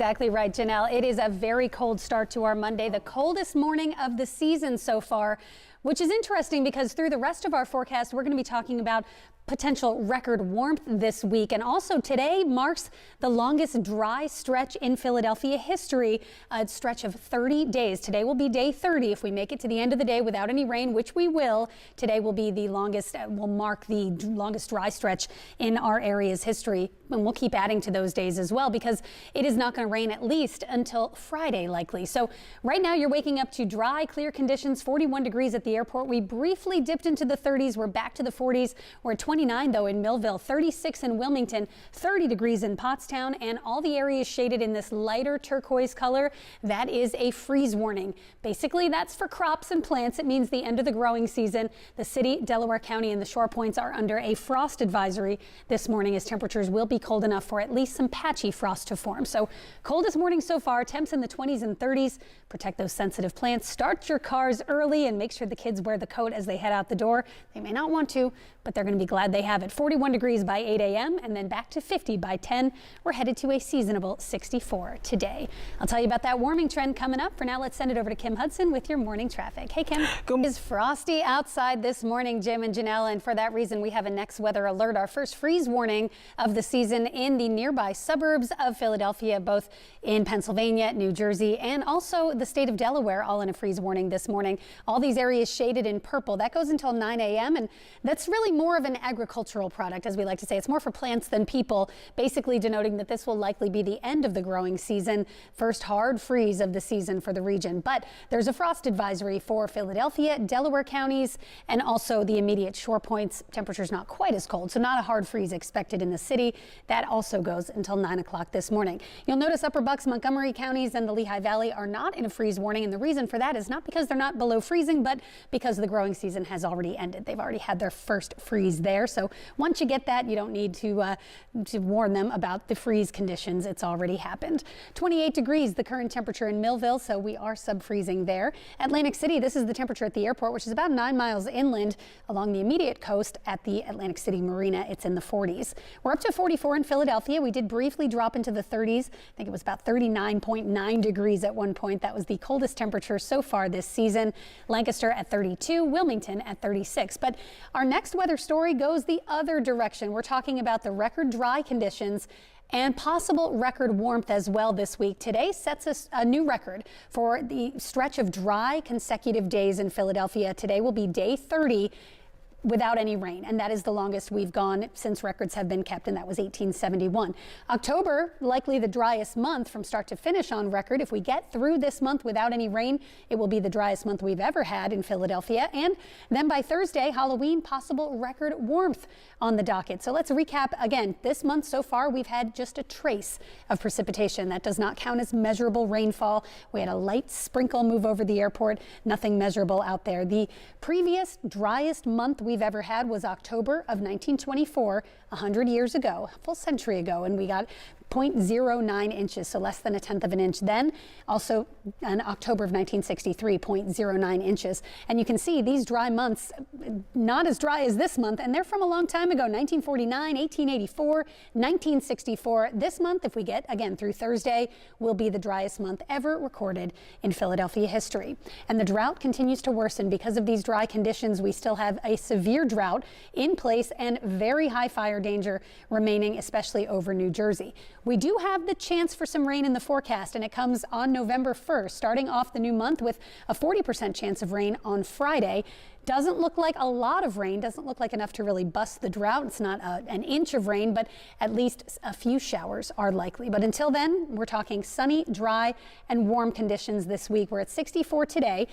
Exactly right, Janelle. It is a very cold start to our Monday, the coldest morning of the season so far, which is interesting because through the rest of our forecast, we're going to be talking about potential record warmth this week. And also today marks the longest dry stretch in Philadelphia history, a stretch of 30 days. Today will be day 30 if we make it to the end of the day without any rain, which we will. Today will be the longest, will mark the longest dry stretch in our area's history. And we'll keep adding to those days as well because it is not going to rain at least until Friday likely. So right now you're waking up to dry, clear conditions, 41 degrees at the airport. We briefly dipped into the 30s. We're back to the 40s. We're at 29 though in Millville, 36 in Wilmington, 30 degrees in Pottstown, and all the areas shaded in this lighter turquoise color. That is a freeze warning. Basically, that's for crops and plants. It means the end of the growing season. The city, Delaware County, and the shore points are under a frost advisory this morning as temperatures will be cold enough for at least some patchy frost to form. So coldest morning so far, temps in the 20s and 30s. Protect those sensitive plants. Start your cars early and make sure the kids wear the coat as they head out the door. They may not want to, but they're going to be glad they have it. 41 degrees by 8 a.m. and then back to 50 by 10. We're headed to a seasonable 64 today. I'll tell you about that warming trend coming up. For now, let's send it over to Kim Hudson with your morning traffic. Hey, Kim. It is frosty outside this morning, Jim and Janelle, and for that reason, we have a next weather alert. Our first freeze warning of the season in the nearby suburbs of Philadelphia, both in Pennsylvania, New Jersey, and also the state of Delaware, all in a freeze warning this morning. All these areas shaded in purple. That goes until 9 a.m. and that's really more of an agricultural product, as we like to say. It's more for plants than people, basically denoting that this will likely be the end of the growing season, first hard freeze of the season for the region. But there's a frost advisory for Philadelphia, Delaware counties, and also the immediate shore points. Temperatures not quite as cold, so not a hard freeze expected in the city. That also goes until 9 o'clock this morning. You'll notice Upper Bucks, Montgomery counties, and the Lehigh Valley are not in a freeze warning, and the reason for that is not because they're not below freezing, but because the growing season has already ended. They've already had their first freeze there, so once you get that, you don't need to warn them about the freeze conditions. It's already happened. 28 degrees, the current temperature in Millville, so we are sub-freezing there. Atlantic City, this is the temperature at the airport, which is about 9 miles inland along the immediate coast at the Atlantic City Marina. It's in the 40s. We're up to 44 in Philadelphia. We did briefly drop into the 30s. I think it was about 39.9 degrees at one point. That was the coldest temperature so far this season. Lancaster at 32, Wilmington at 36. But our next weather story goes the other direction. We're talking about the record dry conditions and possible record warmth as well this week. Today sets a new record for the stretch of dry consecutive days in Philadelphia. Today will be day 30 without any rain, and that is the longest we've gone since records have been kept, and that was 1871. October, likely the driest month from start to finish on record. If we get through this month without any rain, it will be the driest month we've ever had in Philadelphia. And then by Thursday, Halloween, possible record warmth on the docket. So let's recap again. This month so far, we've had just a trace of precipitation. That does not count as measurable rainfall. We had a light sprinkle move over the airport, nothing measurable out there. The previous driest month we've ever had was October of 1924, 100 years ago, a full century ago, and we got 0.09 inches, so less than a tenth of an inch. Then also in October of 1963, 0.09 inches. And you can see these dry months, not as dry as this month, and they're from a long time ago, 1949, 1884, 1964. This month, if we get, again, through Thursday, will be the driest month ever recorded in Philadelphia history. And the drought continues to worsen because of these dry conditions. We still have a severe drought in place and very high fire danger remaining, especially over New Jersey. We do have the chance for some rain in the forecast, and it comes on November 1st, starting off the new month with a 40% chance of rain on Friday. Doesn't look like a lot of rain, doesn't look like enough to really bust the drought. It's not an inch of rain, but at least a few showers are likely. But until then, we're talking sunny, dry, and warm conditions this week. We're at 64 today.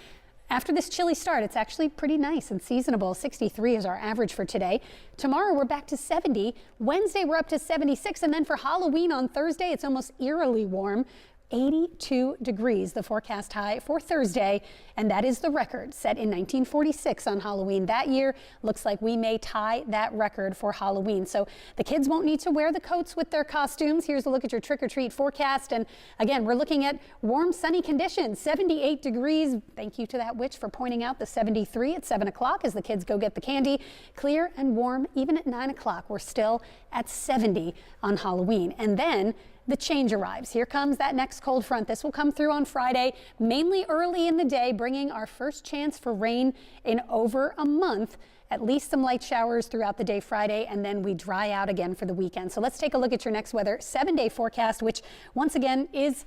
After this chilly start, it's actually pretty nice and seasonable. 63 is our average for today. Tomorrow, we're back to 70. Wednesday, we're up to 76. And then for Halloween on Thursday, it's almost eerily warm. 82 degrees, the forecast high for Thursday, and that is the record set in 1946 on Halloween. That year looks like we may tie that record for Halloween. So the kids won't need to wear the coats with their costumes. Here's a look at your trick-or-treat forecast. And again, we're looking at warm, sunny conditions, 78 degrees. Thank you to that witch for pointing out the 73 at 7 o'clock as the kids go get the candy. Clear and warm even at 9 o'clock. We're still at 70 on Halloween. And then the change arrives. Here comes that next cold front. This will come through on Friday, mainly early in the day, bringing our first chance for rain in over a month. At least some light showers throughout the day Friday, and then we dry out again for the weekend. So let's take a look at your next weather 7-day forecast, which once again is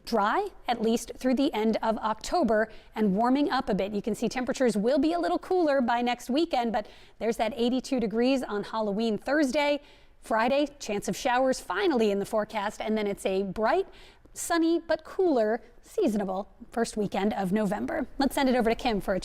dry, at least through the end of October, and warming up a bit. You can see temperatures will be a little cooler by next weekend, but there's that 82 degrees on Halloween Thursday. Friday, chance of showers finally in the forecast, and then it's a bright, sunny, but cooler, seasonable first weekend of November. Let's send it over to Kim for a check.